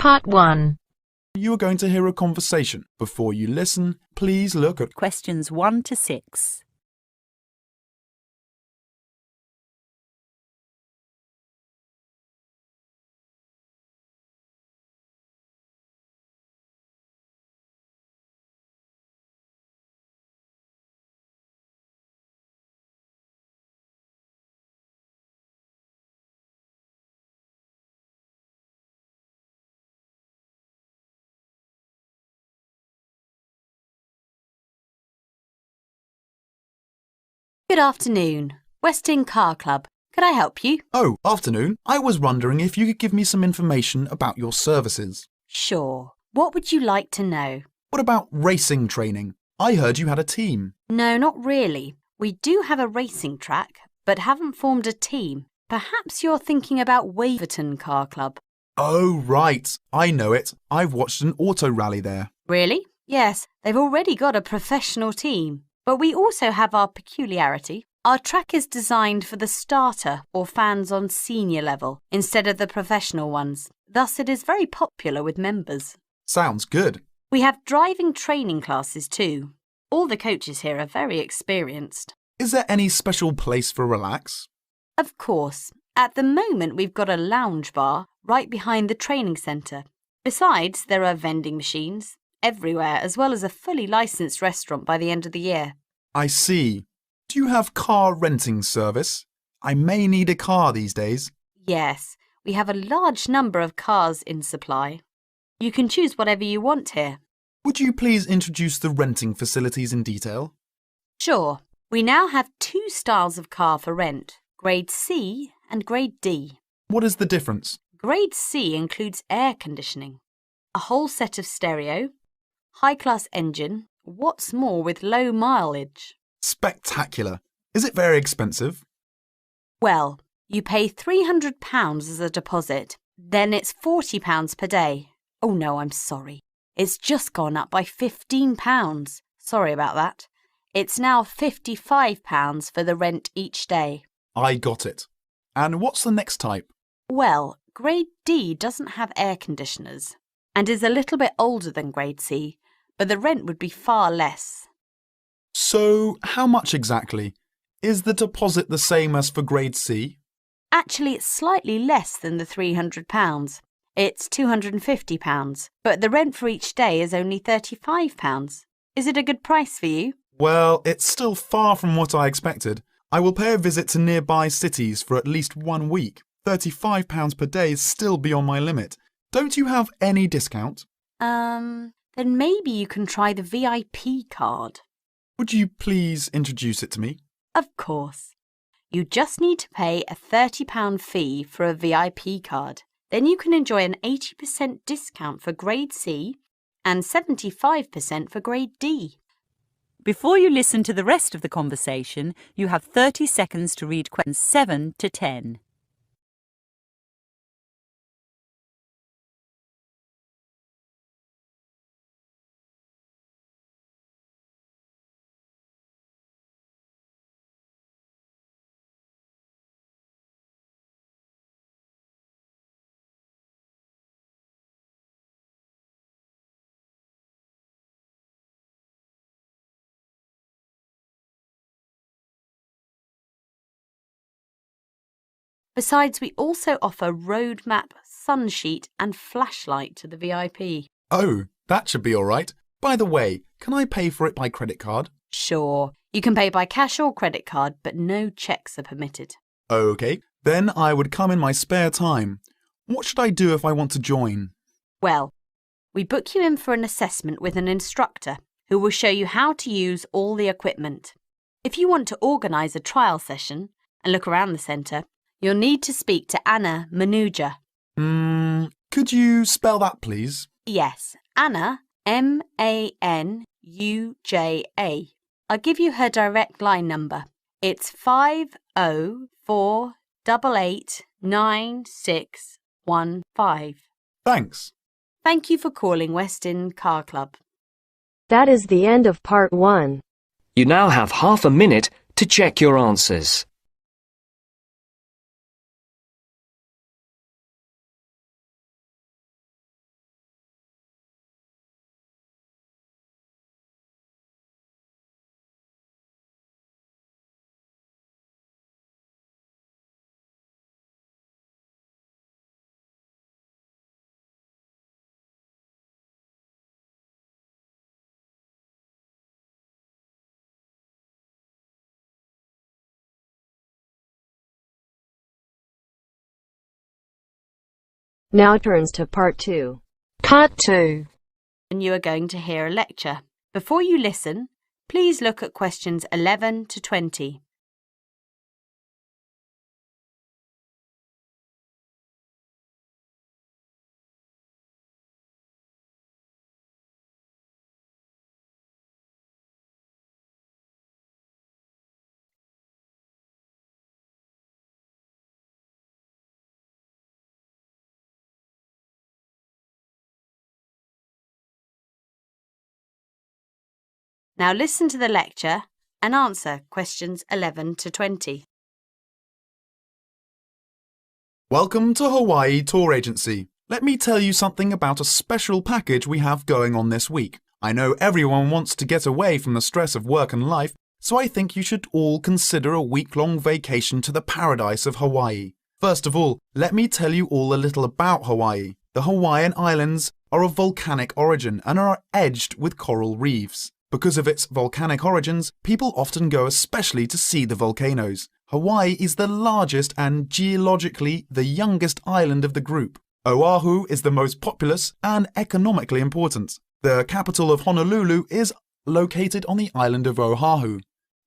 Part 1. You are going to hear a conversation. Before you listen, please look at Questions 1 to 6. Good afternoon. Weston Car Club. Could I help you? Oh, afternoon. I was wondering if you could give me some information about your services. Sure. What would you like to know? What about racing training? I heard you had a team. No, not really. We do have a racing track, but haven't formed a team. Perhaps you're thinking about Waverton Car Club. Oh, right. I know it. I've watched an auto rally there. Really? Yes, they've already got a professional team. But we also have our peculiarity. Our track is designed for the starter or fans on senior level instead of the professional ones. Thus, it is very popular with members. Sounds good. We have driving training classes too. All the coaches here are very experienced. Is there any special place for relax? Of course. At the moment, we've got a lounge bar right behind the training centre. Besides, there are vending machines everywhere, as well as a fully licensed restaurant by the end of the year. I see. Do you have car renting service? I may need a car these days. Yes, we have a large number of cars in supply. You can choose whatever you want here. Would you please introduce the renting facilities in detail? Sure. We now have 2 styles of car for rent, Grade C and Grade D. What is the difference? Grade C includes air conditioning, a whole set of stereo, high-class engine, what's more with low mileage. Spectacular. Is it very expensive? Well, you pay £300 as a deposit, then it's £40 per day. Oh no, I'm sorry. It's just gone up by £15. Sorry about that. It's now £55 for the rent each day. I got it. And what's the next type? Well, Grade D doesn't have air conditioners and is a little bit older than Grade C, but the rent would be far less. So, how much exactly? Is the deposit the same as for Grade C? Actually, it's slightly less than the £300. It's £250, but the rent for each day is only £35. Is it a good price for you? Well, it's still far from what I expected. I will pay a visit to nearby cities for at least 1 week. £35 per day is still beyond my limit. Don't you have any discount? Then maybe you can try the VIP card. Would you please introduce it to me? Of course. You just need to pay a £30 fee for a VIP card. Then you can enjoy an 80% discount for Grade C and 75% for Grade D. Before you listen to the rest of the conversation, you have 30 seconds to read questions 7 to 10. Besides, we also offer road map, sun sheet and flashlight to the VIP. Oh, that should be all right. By the way, can I pay for it by credit card? Sure, you can pay by cash or credit card, but no cheques are permitted. OK, then I would come in my spare time. What should I do if I want to join? Well, we book you in for an assessment with an instructor who will show you how to use all the equipment. If you want to organise a trial session and look around the centre, you'll need to speak to Anna Manuja. Could you spell that, please? Yes, Anna, M-A-N-U-J-A. I'll give you her direct line number. It's 504889615. Thanks. Thank you for calling Weston Car Club. That is the end of Part 1. You now have half a minute to check your answers. Now turns to part 2. Part 2. And you are going to hear a lecture. Before you listen, please look at questions 11 to 20. Now listen to the lecture and answer questions 11 to 20. Welcome to Hawaii Tour Agency. Let me tell you something about a special package we have going on this week. I know everyone wants to get away from the stress of work and life, so I think you should all consider a week-long vacation to the paradise of Hawaii. First of all, let me tell you all a little about Hawaii. The Hawaiian Islands are of volcanic origin and are edged with coral reefs. Because of its volcanic origins, people often go especially to see the volcanoes. Hawaii is the largest and geologically the youngest island of the group. Oahu is the most populous and economically important. The capital of Honolulu is located on the island of Oahu,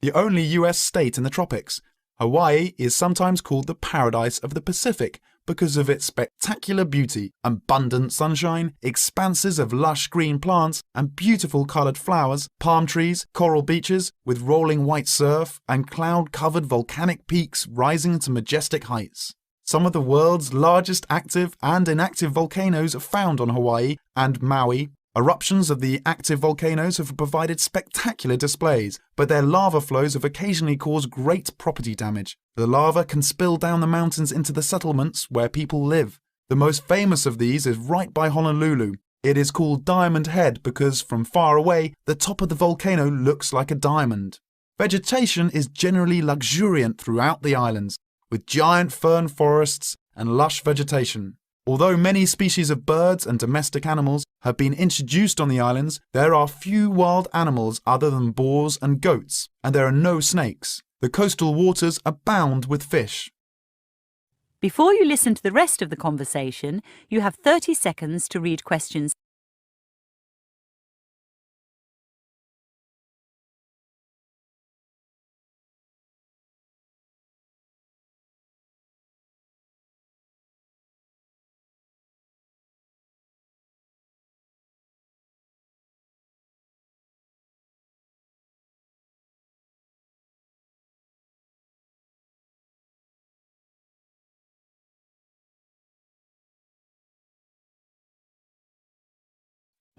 the only US state in the tropics. Hawaii is sometimes called the paradise of the Pacific because of its spectacular beauty, abundant sunshine, expanses of lush green plants and beautiful coloured flowers, palm trees, coral beaches with rolling white surf, and cloud-covered volcanic peaks rising to majestic heights. Some of the world's largest active and inactive volcanoes are found on Hawaii and Maui. Eruptions of the active volcanoes have provided spectacular displays, but their lava flows have occasionally caused great property damage. The lava can spill down the mountains into the settlements where people live. The most famous of these is right by Honolulu. It is called Diamond Head because from far away, the top of the volcano looks like a diamond. Vegetation is generally luxuriant throughout the islands, with giant fern forests and lush vegetation. Although many species of birds and domestic animals have been introduced on the islands, there are few wild animals other than boars and goats, and there are no snakes. The coastal waters abound with fish. Before you listen to the rest of the conversation, you have 30 seconds to read questions.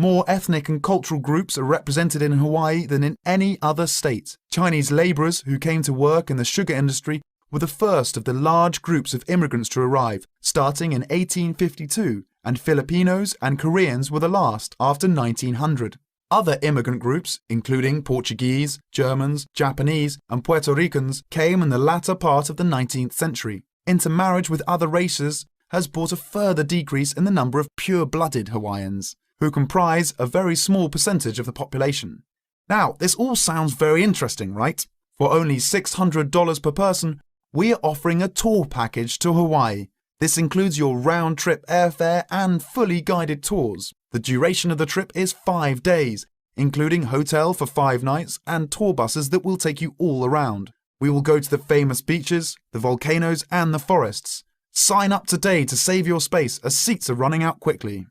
More ethnic and cultural groups are represented in Hawaii than in any other state. Chinese labourers who came to work in the sugar industry were the first of the large groups of immigrants to arrive, starting in 1852, and Filipinos and Koreans were the last after 1900. Other immigrant groups, including Portuguese, Germans, Japanese, and Puerto Ricans, came in the latter part of the 19th century. Intermarriage with other races has brought a further decrease in the number of pure-blooded Hawaiians, who comprise a very small percentage of the population. Now, this all sounds very interesting, right? For only $600 per person, we are offering a tour package to Hawaii. This includes your round-trip airfare and fully guided tours. The duration of the trip is 5 days, including hotel for 5 nights and tour buses that will take you all around. We will go to the famous beaches, the volcanoes and the forests. Sign up today to save your space as seats are running out quickly.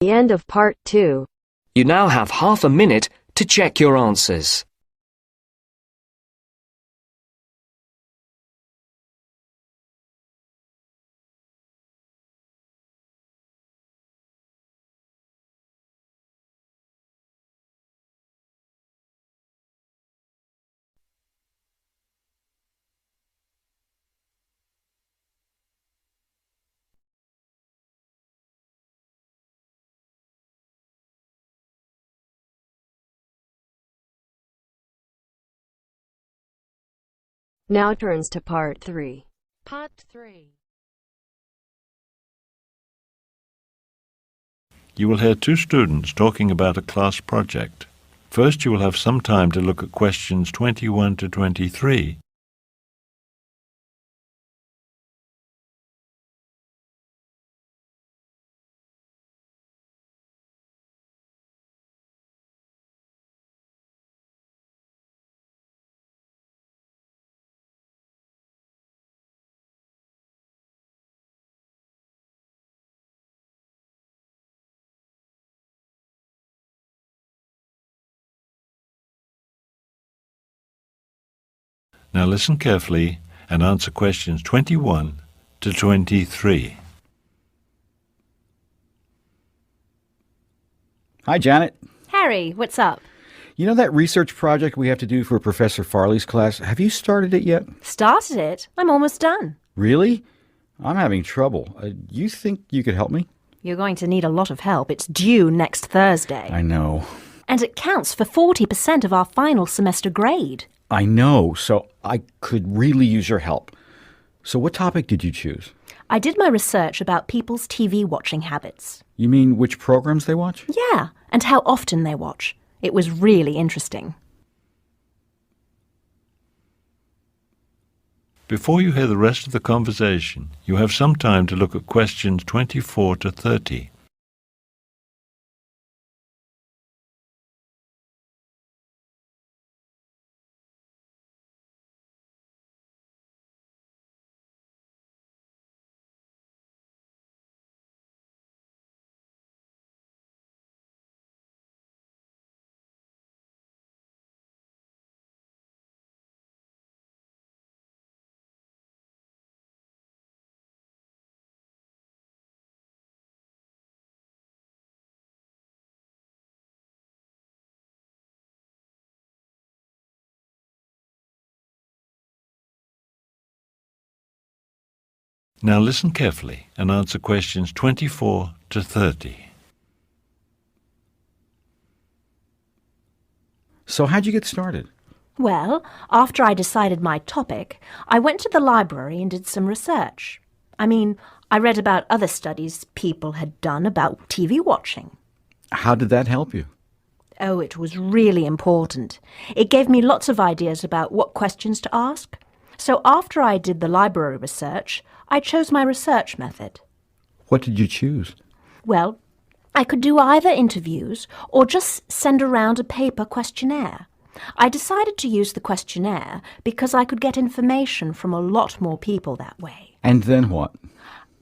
The end of part 2. You now have half a minute to check your answers. Now turns to part 3. Part 3. You will hear two students talking about a class project. First, you will have some time to look at questions 21 to 23. Now listen carefully and answer questions 21 to 23. Hi, Janet. Harry, what's up? You know that research project we have to do for Professor Farley's class? Have you started it yet? Started it? I'm almost done. Really? I'm having trouble. You think you could help me? You're going to need a lot of help. It's due next Thursday. I know. And it counts for 40% of our final semester grade. I know, so I could really use your help. So what topic did you choose? I did my research about people's TV watching habits. You mean which programs they watch? Yeah, and how often they watch. It was really interesting. Before you hear the rest of the conversation, you have some time to look at questions 24 to 30. Now listen carefully and answer questions 24 to 30. So how'd you get started? Well, after I decided my topic, I went to the library and did some research. I read about other studies people had done about TV watching. How did that help you? Oh, it was really important. It gave me lots of ideas about what questions to ask. So after I did the library research, I chose my research method. What did you choose? Well, I could do either interviews or just send around a paper questionnaire. I decided to use the questionnaire because I could get information from a lot more people that way. And then what?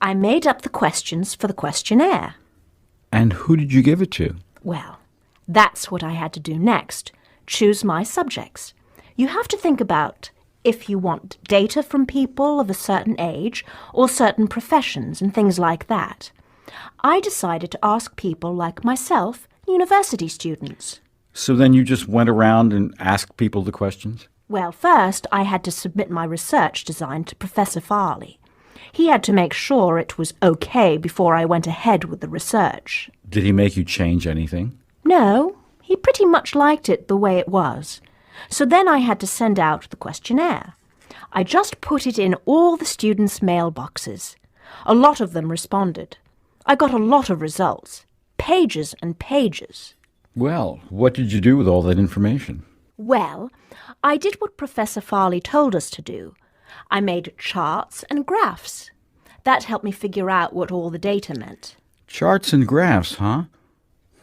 I made up the questions for the questionnaire. And who did you give it to? Well, that's what I had to do next. Choose my subjects. You have to think about if you want data from people of a certain age or certain professions and things like that. I decided to ask people like myself, university students. So then you just went around and asked people the questions? Well, first I had to submit my research design to Professor Farley. He had to make sure it was okay before I went ahead with the research. Did he make you change anything? No, he pretty much liked it the way it was. So then I had to send out the questionnaire. I just put it in all the students' mailboxes. A lot of them responded. I got a lot of results. Pages and pages. Well, what did you do with all that information? Well, I did what Professor Farley told us to do. I made charts and graphs. That helped me figure out what all the data meant. Charts and graphs, huh?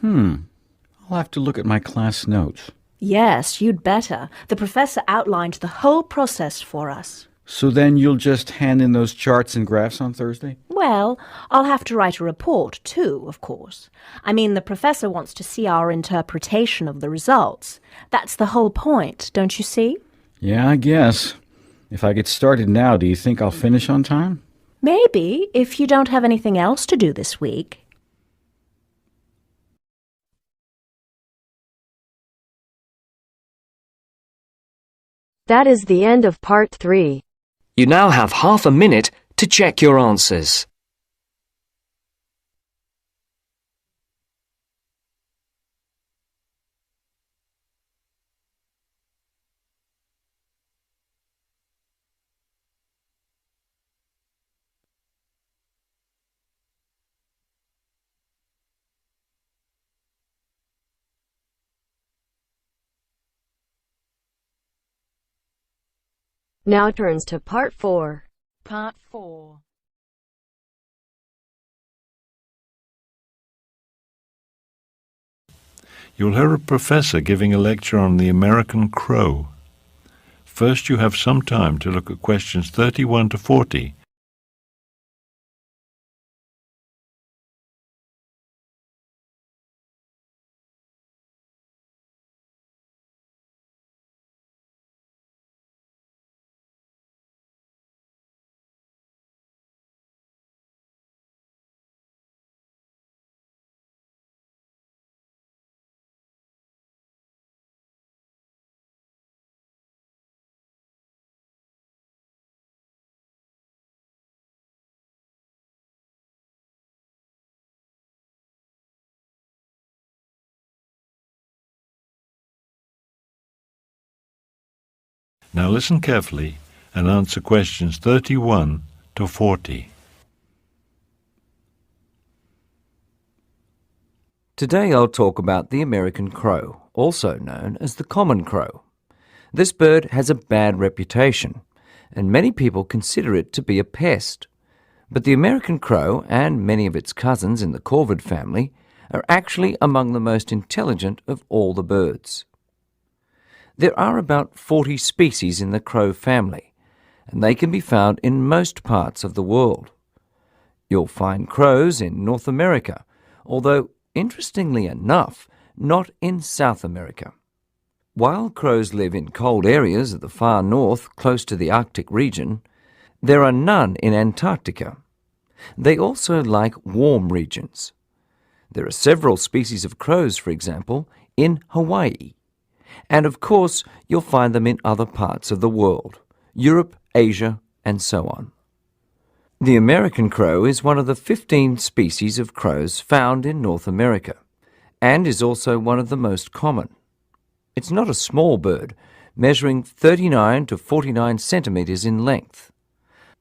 I'll have to look at my class notes. Yes, you'd better. The professor outlined the whole process for us. So then you'll just hand in those charts and graphs on Thursday? Well, I'll have to write a report too, of course. The professor wants to see our interpretation of the results. That's the whole point, don't you see? Yeah, I guess. If I get started now, do you think I'll finish on time? Maybe, if you don't have anything else to do this week. That is the end of part 3. You now have half a minute to check your answers. Now turns to part 4. Part 4. You'll hear a professor giving a lecture on the American crow. First, you have some time to look at questions 31 to 40. Now listen carefully and answer questions 31 to 40. Today I'll talk about the American crow, also known as the common crow. This bird has a bad reputation, and many people consider it to be a pest. But the American crow and many of its cousins in the corvid family are actually among the most intelligent of all the birds. There are about 40 species in the crow family, and they can be found in most parts of the world. You'll find crows in North America, although, interestingly enough, not in South America. While crows live in cold areas of the far north, close to the Arctic region, there are none in Antarctica. They also like warm regions. There are several species of crows, for example, in Hawaii. And of course, you'll find them in other parts of the world, Europe, Asia, and so on. The American crow is one of the 15 species of crows found in North America, and is also one of the most common. It's not a small bird, measuring 39 to 49 centimetres in length.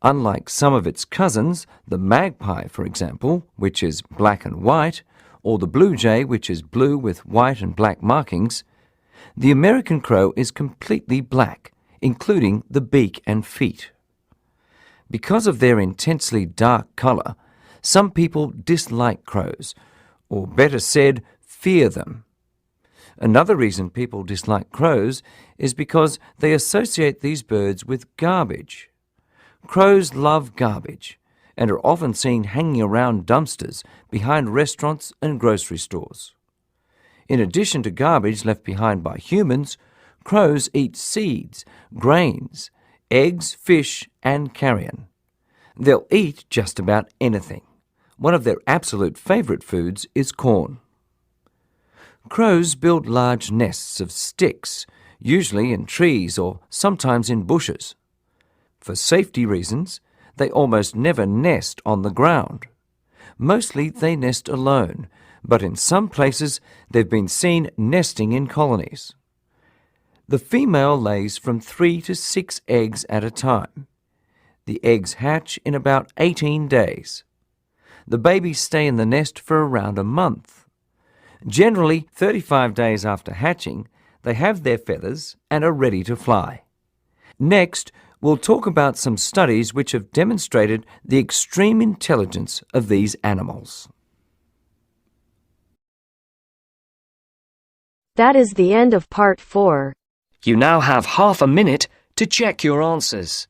Unlike some of its cousins, the magpie, for example, which is black and white, or the blue jay, which is blue with white and black markings, the American crow is completely black, including the beak and feet. Because of their intensely dark colour, some people dislike crows, or better said, fear them. Another reason people dislike crows is because they associate these birds with garbage. Crows love garbage and are often seen hanging around dumpsters behind restaurants and grocery stores. In addition to garbage left behind by humans, crows eat seeds, grains, eggs, fish, and carrion. They'll eat just about anything. One of their absolute favourite foods is corn. Crows build large nests of sticks, usually in trees or sometimes in bushes. For safety reasons, they almost never nest on the ground. Mostly they nest alone, but in some places they've been seen nesting in colonies. The female lays from 3 to 6 eggs at a time. The eggs hatch in about 18 days. The babies stay in the nest for around a month. Generally, 35 days after hatching, they have their feathers and are ready to fly. Next, we'll talk about some studies which have demonstrated the extreme intelligence of these animals. That is the end of part 4. You now have half a minute to check your answers.